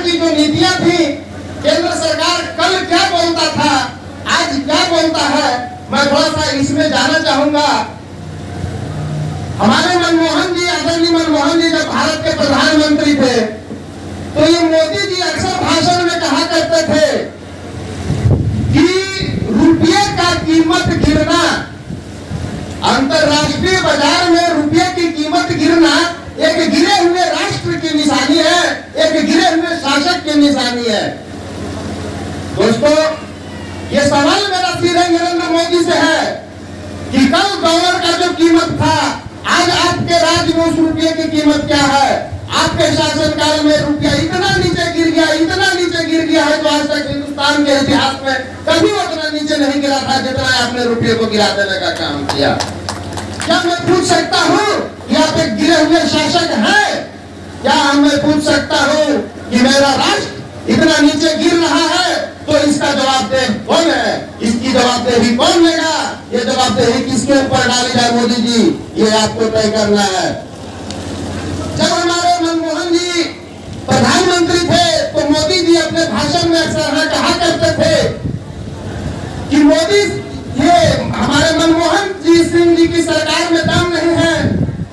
की जो नीतियां थी, केंद्र सरकार कल क्या बोलता था, आज क्या बोलता है, मैं थोड़ा सा इसमें जाना चाहूंगा। हमारे मनमोहन जी, आदरणीय मनमोहन जी जब भारत के प्रधानमंत्री थे, तो ये मोदी जी अक्सर भाषण में कहा करते थे कि रुपये का कीमत गिरना, अंतरराष्ट्रीय बाजार में रुपये की कीमत गिरना एक गिरे हुए राष्ट्र की निशानी है, एक गिरे हुए शासक की निशानी है। दोस्तों, ये सवाल मेरा सीधे नरेंद्र मोदी से है कि कल डॉलर का जो कीमत था, आज आपके राज्य में उस रुपये की कीमत क्या है? आपके शासनकाल में रुपया इतना नीचे गिर गया, इतना नीचे गिर गया है जो आज तक हिंदुस्तान के इतिहास में कभी उतना नीचे नहीं गिरा था जितना आपने रुपये को गिरा देने का काम किया। क्या मैं पूछ सकता हूँ कि आप एक गिरे हुए शासक हैं? क्या मैं पूछ सकता हूँ कि मेरा राष्ट्र इतना नीचे गिर रहा है, तो इसका जवाबदेह कौन है? इसकी जवाबदेही कौन लेगा? ये जवाबदेही किसके ऊपर डाली जाए मोदी जी, ये आपको तय करना है। जब हमारे मनमोहन जी प्रधानमंत्री थे, तो मोदी जी अपने भाषण में अक्सर कहा करते थे कि मोदी, ये हमारे मनमोहन जी सिंह जी की सरकार में दम नहीं है।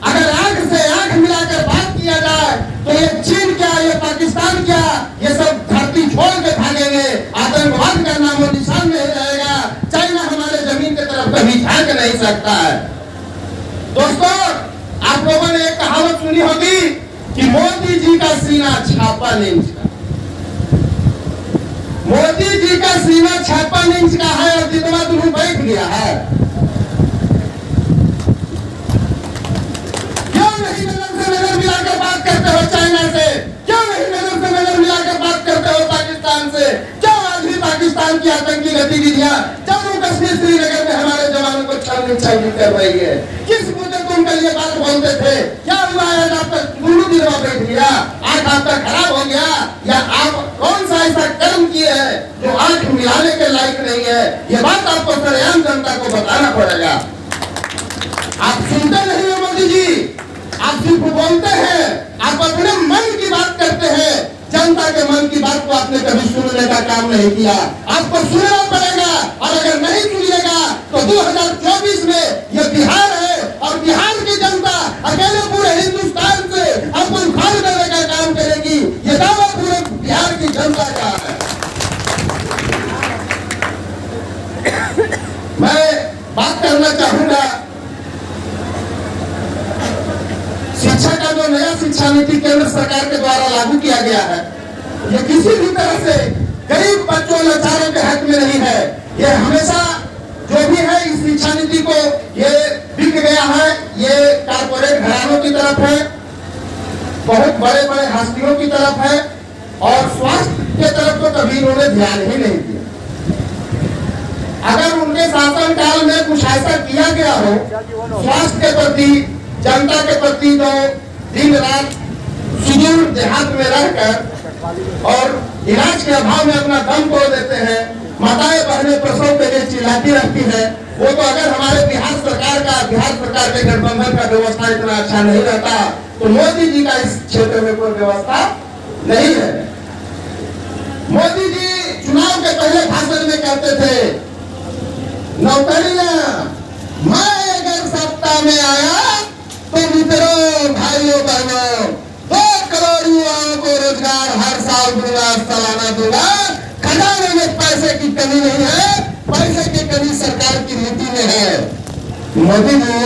अगर आंख से आंख मिलाकर बात किया जाए तो ये चीन क्या, ये पाकिस्तान क्या, ये सब धरती छोड़ के भागेंगे, आतंकवाद का नामो निशान नहीं रहेगा, चाइना हमारे जमीन की तरफ कभी झांक नहीं सकता है। दोस्तों, आप लोगों ने एक कहावत सुनी होगी कि मोदी जी का सीना छापा इंच का, मोदी जी का सीना छापा इंच का है और जितना दूर बैठ गया है। क्यों नहीं नजर से नजर मिलाकर बात करते हो चाइना से? क्यों नहीं नजर से नजर मिलाकर बात करते हो पाकिस्तान से? क्यों आज भी पाकिस्तान की आतंकी गतिविधियां जम्मू कश्मीर श्रीनगर में हमारे जवानों को छावनी कर रही है? किस मुद्दे तुम कल ये बात बोलते थे? क्या हुआ आज आप तक गुरु दिलवा बैठ गया, आंख आपका खराब हो गया, या आप कौन सा ऐसा कर्म किए हैं जो आंख मिलाने के लायक नहीं है? ये बात आपको सरेआम जनता को बताना पड़ेगा। आप सुनते नहीं हो मोदी जी, आप सिर्फ बोलते हैं, आप अपने मन की बात करते हैं, जनता के मन की बात को आपने कभी सुनने का काम नहीं किया। आपको सुनना पड़ेगा, और अगर नहीं सुनिएगा तो 2024 में ये बिहार है और बिहार की जनता अकेले पूरे हिंदुस्तान से आपको उखाड़ देने का काम करेगी। ये दावा पूरे बिहार की जनता का है। मैं बात करना चाहूंगा शिक्षा का जो नया शिक्षा नीति केंद्र सरकार के द्वारा लागू किया गया है, ये किसी भी तरह से गरीब बच्चों लाचारों के हक में नहीं है। ये हमेशा जो भी है इस शिक्षा नीति को ये बिक गया है, ये कारपोरेट घरानों की तरफ है, बहुत बड़े बड़े हस्तियों की तरफ है, और स्वास्थ्य के तरफ तो कभी उन्होंने ध्यान ही नहीं दिया। अगर उनके शासन काल में कुछ ऐसा किया गया हो स्वास्थ्य के प्रति, जनता के प्रति, जो दिन रात सुदूर देहात में रहकर और इलाज के अभाव में अपना दम तोड़ देते हैं, माताएं बहनें प्रसव के लिए चिल्लाती रहती है, वो तो अगर हमारे बिहार सरकार के गठबंधन का व्यवस्था इतना अच्छा नहीं रहता तो मोदी जी का इस क्षेत्र में कोई व्यवस्था नहीं है। मोदी जी चुनाव के पहले भाषण में कहते थे, नौकरियां मैं अगर सत्ता में आया तो मित्रों, भाइयों बहनों, 2 करोड़ युवाओं को रोजगार हर साल दूंगा, सालाना दूंगा। खजाने में पैसे की कमी नहीं है, पैसे की कमी सरकार की नीति में है। मोदी जी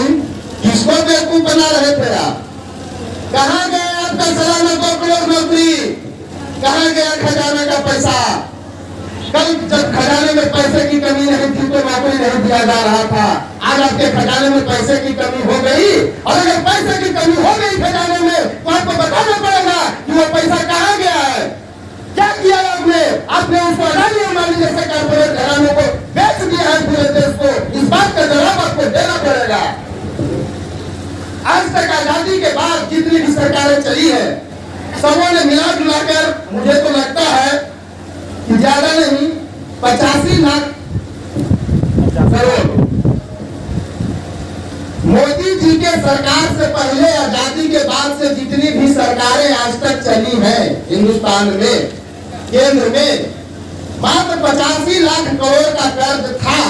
किसको बेवकूफ बना रहे थे आप? कहाँ गया आपका सालाना 2 करोड़ नौकरी? कहाँ गया खजाने का पैसा? कल जब खजाने में पैसे की कमी नहीं थी तो नौकरी नहीं दिया जा रहा था। आज आपके खजाने में पैसे की कमी हो गई, और अगर पैसे की कमी हो गई खजाने में तो आपको बताना पड़ेगा कि वो पैसा कहाँ गया है, क्या किया आपने? आपने उसको अडानी अंबानी जैसे कारपोरेट घरानों को बेच दिया है पूरे देश को। इस बात का जवाब आपको देना पड़ेगा। आज तक आजादी के बाद जितनी भी सरकारें चली है, सबों ने मिला जुलाकर, मुझे तो लगता है कि ज्यादा नहीं 85 लाख करोड़। मोदी जी के सरकार से पहले, आजादी के बाद से जितनी भी सरकारें आज तक चली हैं हिंदुस्तान में, केंद्र में मात्र 85 लाख करोड़ का कर्ज था।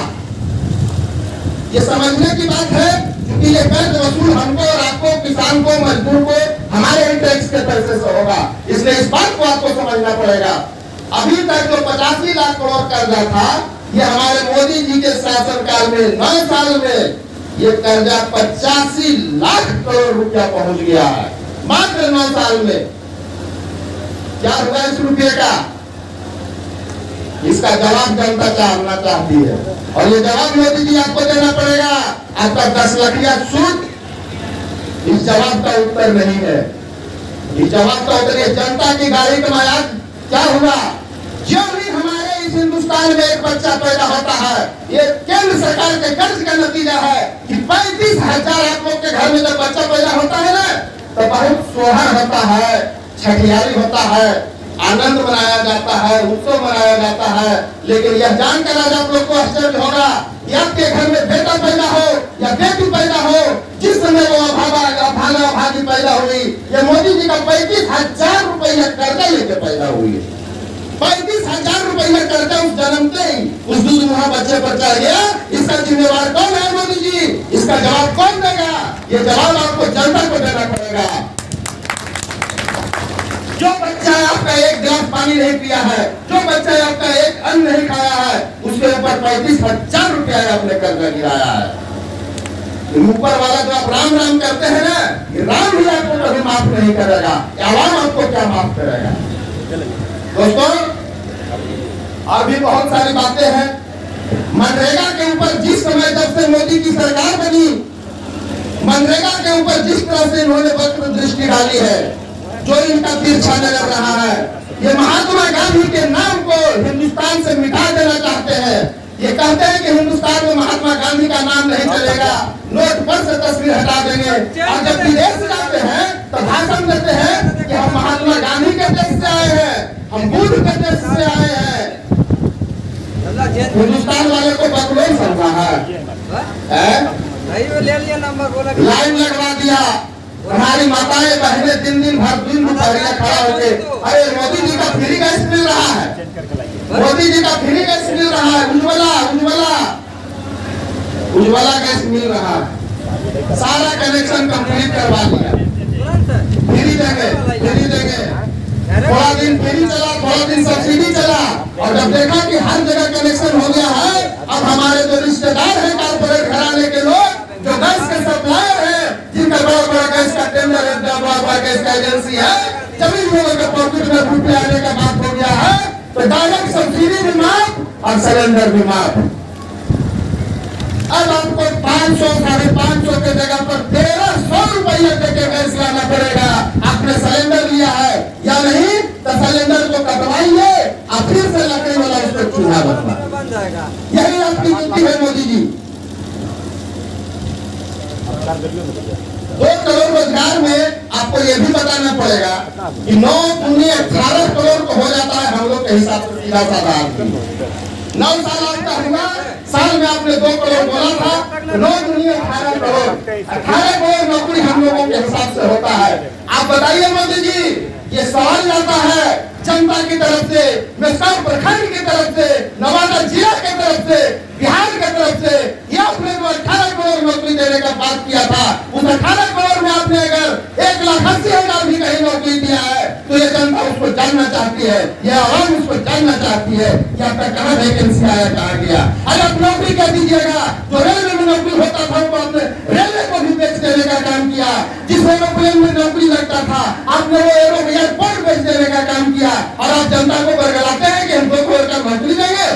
ये समझने की बात है कि ये कर्ज वसूल हमको और आपको, किसान को, मजदूर को हमारे टैक्स के पैसे से होगा, इसलिए इस बात को आपको समझना पड़ेगा। अभी तक जो 85 लाख करोड़ कर्जा था, ये हमारे मोदी जी के शासनकाल में 9 साल में ये कर्जा 85 लाख करोड़ रुपया पहुंच गया है, मात्र 9 साल में। क्या हुआ इस रुपये का? इसका जवाब जनता जानना चाहती है और ये जवाब मोदी जी आपको देना पड़ेगा। आपका 10 लखिया सूद इस जवाब का उत्तर नहीं है। इस जवाब का उत्तर है जनता की गाड़ी का मजाक क्या हुआ? जो भी हमारे इस हिंदुस्तान में एक बच्चा पैदा होता है, ये केंद्र सरकार के कर्ज का नतीजा है कि 35,000 आप लोग के घर में जब बच्चा पैदा होता है ना, तो बहुत सोहर होता है, छठियारी होता है, आनंद मनाया जाता है, उत्सव मनाया जाता है। लेकिन यह जानकर आज आप लोग को आश्चर्य होगा कि आपके घर में बेटा पैदा हो या बेटी पैदा हो, जिस समय वो अभागी पैदा हुई, ये मोदी जी का 35,000 रुपया कर्जा लेके पैदा हुई है। 35,000 रुपया कर्जा उस जन्मते ही उस दूध वहां बच्चे पर चढ़ गया। इसका जिम्मेवार कौन है मोदी जी? इसका जवाब कौन देगा? ये जवाब आपको जनता को देना पड़ेगा। जो बच्चा आपका एक गिलास पानी नहीं पिया है, जो बच्चा आपका एक अन्न नहीं खाया है, उसके ऊपर 35,000 रुपया आपने कर्जा गिराया है। ऊपर वाला जो आप राम राम करते हैं ना, ये राम ही आपको कभी माफ नहीं करेगा, आवाम आपको क्या माफ करेगा? दोस्तों, और भी बहुत सारी बातें हैं। मनरेगा के ऊपर जिस समय जब से मोदी की सरकार बनी, मनरेगा के ऊपर जिस तरह से इन्होंने वक्र दृष्टि डाली है, जो इनका तिरछा नजर रहा है, ये महात्मा गांधी के नाम को हिंदुस्तान से मिटा देना चाहते हैं। ये कहते हैं कि हिंदुस्तान में महात्मा गांधी का नाम नहीं चलेगा, नोट पर से तस्वीर हटा देंगे। और जब विदेश जाते हैं तो भाषण देते हैं कि हम महात्मा गांधी के देश से आए हैं, हम बुद्ध के देश से आए हैं। हिंदुस्तान वाले को बकलोल समझा है, लाइन लगवा दिया। हमारी माताएं बहनें दिन भर दिन दुपहरिया खड़ा होके, अरे मोदी जी का फ्री गैस मिल रहा है, मोदी जी का फ्री गैस मिल रहा है, उज्ज्वला गैस मिल रहा है, सारा कनेक्शन कंप्लीट करवा दिया, फ्री देंगे। थोड़ा दिन फ्री चला, थोड़ा दिन सब्सिडी चला, और जब देखा कि हर जगह कनेक्शन हो गया है, अब हमारे जो रिश्तेदार हैं कारपोरेट घराने के लोग, जो गैस के सप्लायर है, जिनका बड़ा गैस का टेंडर है, बड़ा गैस का एजेंसी है, जब इन लोगों के पॉकेट में रुपये आने का बात हो गया है, तो डायरेक्ट सब्सिडी भी माफ और सिलेंडर भी माफ। अब आपको 500 550 के जगह पर 1300 रुपया देके गैस लाना पड़ेगा। आपने सिलेंडर लिया है या नहीं, तो सिलेंडर को कटवाइए और फिर से लकड़ी वाला उस पर चूल्हा बन जाएगा। यही आपकी नीति है मोदी जी। 2 करोड़ रोजगार में आपको यह भी बताना पड़ेगा कि 9 दूनी 18 करोड़ को हो जाता है हम लोग के हिसाब से सीधा साधा आदमी। 9 साल आपका हुआ, साल में आपने 2 करोड़ बोला था, 9 दूनी 18 करोड़, 18 करोड़ नौकरी हम लोगों के हिसाब से होता है। आप बताइए मोदी जी, ये सवाल जाता है जनता की तरफ से, मेसार प्रखंड की तरफ से, नवादा जिला की तरफ से, बिहार की तरफ से, ये आपने जो 18 करोड़ नौकरी देने का बात किया था, उस 18 करोड़ में आपने अगर 1,80,000 भी कहीं नौकरी दिया है, तो ये जनता उसको जानना चाहती है, ये आवाम उसको जानना चाहती है कि आपका कहाँ वैकेंसी आया, कहाँ गया। अगर आप नौकरी कर दीजिएगा, जो रेलवे में नौकरी होता था वो आपने रेलवे को भी बेच देने का काम किया, जिस एरोप्लेन में नौकरी लगता था आपने वो एयरपोर्ट बेच देने का काम किया, और आप जनता को बरगलाते हैं कि हम 2 करोड़ का नौकरी देंगे।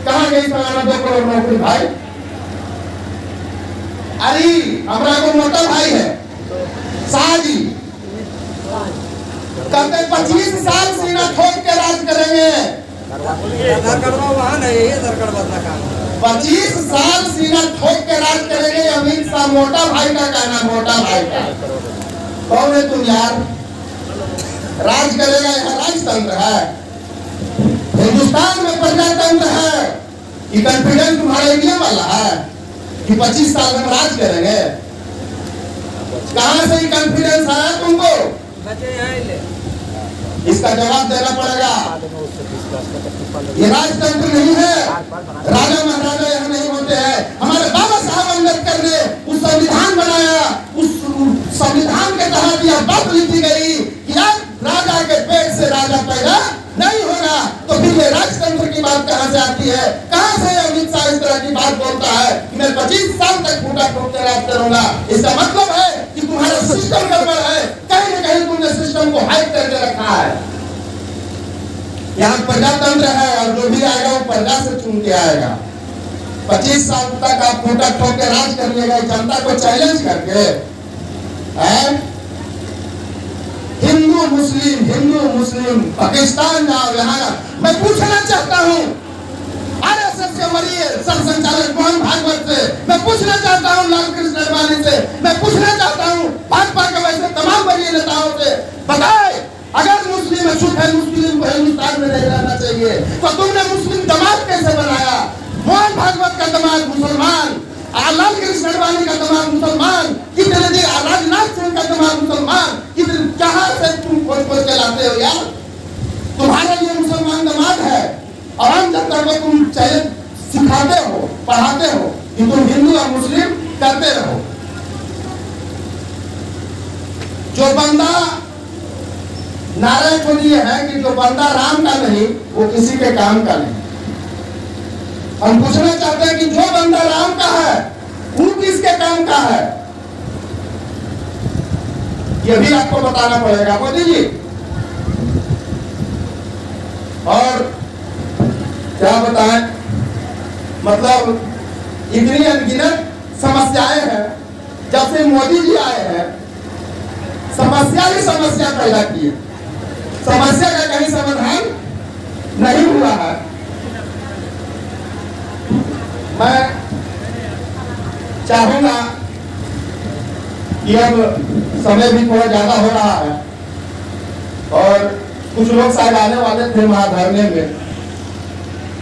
कहाँ गई सालाना 2 करोड़ नौकरी भाई? अरे हमारा को मोटा भाई है शाहजी, कहते 25 साल सीना ठोक के राज करेंगे। 25 साल सीना ठोक के राज करेंगे अमित शाह। मोटा भाई का कहना, मोटा भाई का। कौन है तुम यार? राज करेगा, यहाँ राजतंत्र है, हिंदुस्तान में प्रजातंत्र है। ये कॉन्फिडेंस तुम्हारा इंडिया वाला है कि 25 साल में राज करेंगे? कहां से ये कॉन्फिडेंस आया तुमको? इसका जवाब देना पड़ेगा। ये राजतंत्र नहीं है, राजा महाराजा यहाँ नहीं होते हैं। हमारे बाबा साहब अम्बेडकर ने उस संविधान बनाया, उस संविधान के तहत यह बात लिखी गई कि अब राजा के पेट से राजा पैदा नहीं होगा। तो फिर ये राजतंत्र की बात कहां से आती है? कहां से अमित शाह इस तरह की बात बोलता है कि मैं 25 साल तक फूटा ठोकते राज करूंगा? इसका मतलब है कि तुम्हारा सिस्टम गड़बड़ है, कहीं न कहीं तुमने सिस्टम को हाइड करके रखा है। यहाँ प्रजातंत्र है और जो भी आएगा वो प्रजा से चुन के आएगा। 25 साल तक आप फूटा ठोक के राज करिएगा जनता को चैलेंज करके। हिंदू मुस्लिम पाकिस्तान जाओ, यहाँ मैं पूछना चाहता हूँ आरएसएस के वरीय सर संचालक मोहन भागवत से, मैं पूछना चाहता हूँ लालकृष्ण आडवाणी से, मैं पूछना चाहता हूँ भाजपा के वैसे तमाम वरीय नेताओं से, बताए अगर मुस्लिम अछूत है, मुस्लिम को हिंदुस्तान में नहीं रहना चाहिए, तो तुमने मुस्लिम दमाद कैसे बनाया? मोहन भागवत का दमाद मुसलमान, लालकृष्ण आडवाणी का दमाद मुसलमान, कितने दिन राजनाथ सिंह का दमाद मुसलमान, कितने कहां से तुम खोज के लाते हो यार? तुम्हारे लिए मुसलमान दमाद है और आम जनता को तुम चाहे सिखाते हो, पढ़ाते हो कि तुम हिंदू और मुस्लिम करते रहो। जो बंदा नारायण को ये है कि जो बंदा राम का नहीं वो किसी के काम का नहीं। हम पूछना चाहते हैं कि जो बंदा राम का है वो किसके काम का है? ये भी आपको बताना पड़ेगा मोदी जी। और क्या बताएं, मतलब इतनी अनगिनत समस्याएं हैं। जब से मोदी जी आए हैं समस्या ही समस्या पैदा की है, समस्या का कहीं समाधान नहीं हुआ है। मैं चाहूंगा कि अब समय भी थोड़ा ज्यादा हो रहा है और कुछ लोग शायद आने वाले थे महाधरने में।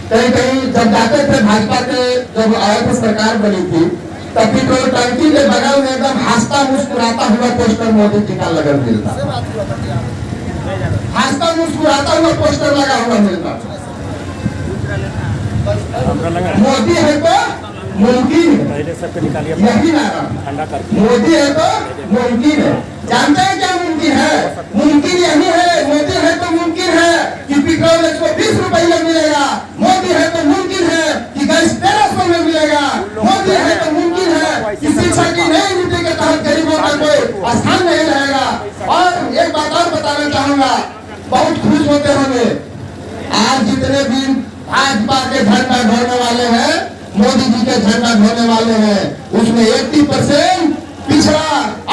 कहीं कहीं जब जाते थे भाजपा के, जब आए थे सरकार बनी थी, तब भी तो टंकी के बगल में एकदम हंसता मुस्कुराता हुआ पोस्टर मोदी जी का लगा मिलता, हंसता मुस्कुराता हुआ पोस्टर लगा हुआ मिलता। मोदी है तो मुमकिन है, यही नारा, मोदी है तो मुमकिन है। जानते हैं क्या मुमकिन है? मुमकिन यही है, मोदी है तो मुमकिन है कि पेट्रोल 120 रुपये मिलेगा, मोदी है तो मुमकिन है कि गैस 1300 में मिलेगा, मोदी है तो मुमकिन है कि शिक्षा की नई नीति के तहत गरीबों का कोई स्थान नहीं रहेगा। और एक बात और बताना चाहूंगा, बहुत खुश होते होंगे आज जितने भी भाजपा के झंडा ढोने वाले हैं, मोदी जी के झंडा ढोने वाले हैं, उसमें 80% पिछड़ा,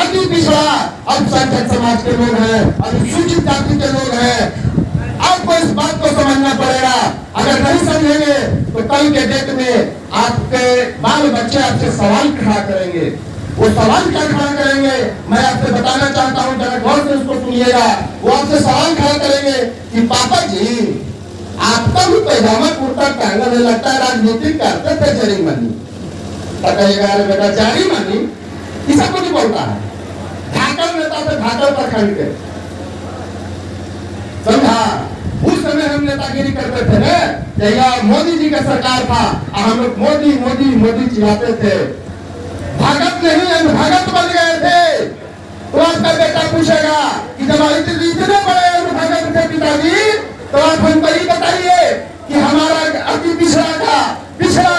अति पिछड़ा अल्पसंख्यक समाज के लोग हैं, अनुसूचित जाति के लोग हैं। आपको इस बात को समझना पड़ेगा। अगर नहीं समझेंगे तो कल के डेट में आपके बाल बच्चे आपसे सवाल खड़ा करेंगे। वो सवाल क्या खड़ा करेंगे मैं आपसे बताना चाहता हूँ, जरा गौर से उसको सुनिएगा। वो आपसे सवाल खड़ा करेंगे कि पापा जी आपका भी पैजामा कुर्ता टांगा में लगता है राजनीति करते थे जरी मनी, कहेगा अरे बेटा जारी मनी किसा को नहीं बोलता है, ढाकर नेता से ढाकर प्रखंड के, समझा? उस समय हम नेतागिरी करते थे ना, जब मोदी जी का सरकार था हम लोग मोदी मोदी मोदी चिल्लाते थे, भगत नहीं हम भगत बन गए थे। तो आपका बेटा पूछेगा कि जब इतने बड़े भगत थे पिताजी, तो आप हमको ये बताइए कि हमारा अति पिछड़ा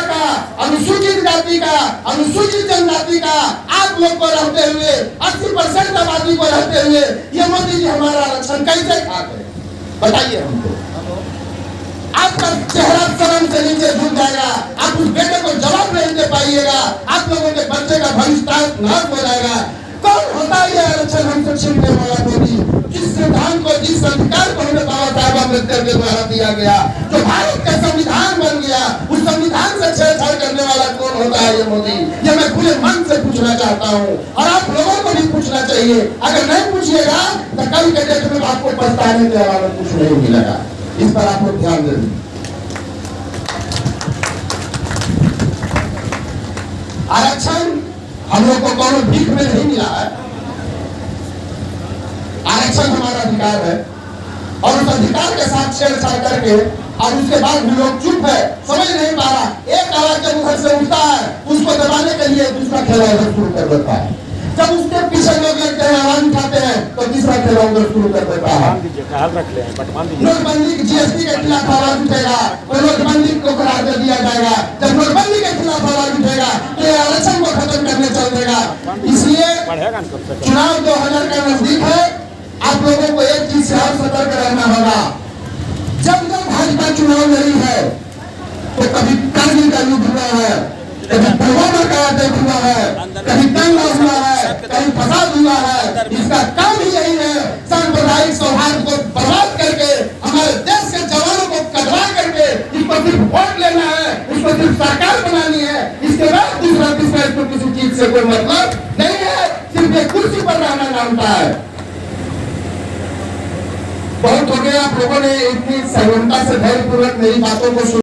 का अनुसूचित जाति का, अनुसूचित जनजाति का आप लोग को रहते हुए 80% आबादी को रहते हुए ये मोदी जी हमारा आरक्षण कैसे खाते? बताइए हमको। आपका चेहरा शर्म से नीचे झुक जाएगा, आप उस बेटे को जवाब नहीं दे पाइएगा, आप लोगों के बच्चे का भविष्य नष्ट हो जाएगा। कौन होता है ये आरक्षण हमसे छीनने वाला मोदी? जिस सिद्धांत को, जिस अधिकार को हमें बाबा साहब अम्बेडकर के द्वारा दिया गया, जो भारत का संविधान बन गया, उस संविधान से छेड़छाड़ करने वाला कौन होता है ये मोदी? ये मैं खुले मन से पूछना चाहता हूँ और आप लोगों को भी पूछना चाहिए। अगर नहीं पूछिएगा तो कल के डेट में आपको पछताने के अलावा कुछ नहीं मिलेगा। इस पर आप लोग ध्यान दें। आरक्षण हम लोग को कौन भीख में नहीं मिला है, आरक्षण हमारा अधिकार है। और अधिकार के साथ छेड़छाड़ करके और उसके बाद भी लोग चुप है, समझ नहीं पा रहा। एक आवाज जब उधर से उठता है उसको दबाने के लिए दूसरा खेला उधर शुरू कर देता है। जब उसके पीछे लोग लगते हैं, आवाज उठाते हैं, तो तीसरा खेला उधर शुरू कर देता है। नोटबंदी जीएसटी के खिलाफ आवाज उठेगा तो नोटबंदी को करार दे दिया जाएगा। जब नोटबंदी के खिलाफ आवाज उठेगा तो ये आरक्षण को खत्म करने चल देगा। इसलिए चुनाव 2000 का नजदीक है, आप लोगों को एक चीज से और सतर्क रहना होगा। जब तक भाजपा चुनाव लड़ी है तो कभी कारगिल का युद्ध हुआ है, कभी पुलवामा का अटैक हुआ है, कभी दंगा हुआ है, कभी फसाद हुआ है। इसका काम ही यही है, सांप्रदायिक सौहार्द को बर्बाद करके हमारे देश के जवानों को कटवा करके इसको सिर्फ वोट लेना है, इसको सिर्फ सरकार बनानी है। इसके बाद दूसरा तीसरा इसको किसी चीज से कोई मतलब नहीं है, सिर्फ एक कुर्सी पर रहना जानता है। बहुत हो गया, आप लोगों ने इतनी संयमता से धैर्यपूर्वक मेरी बातों को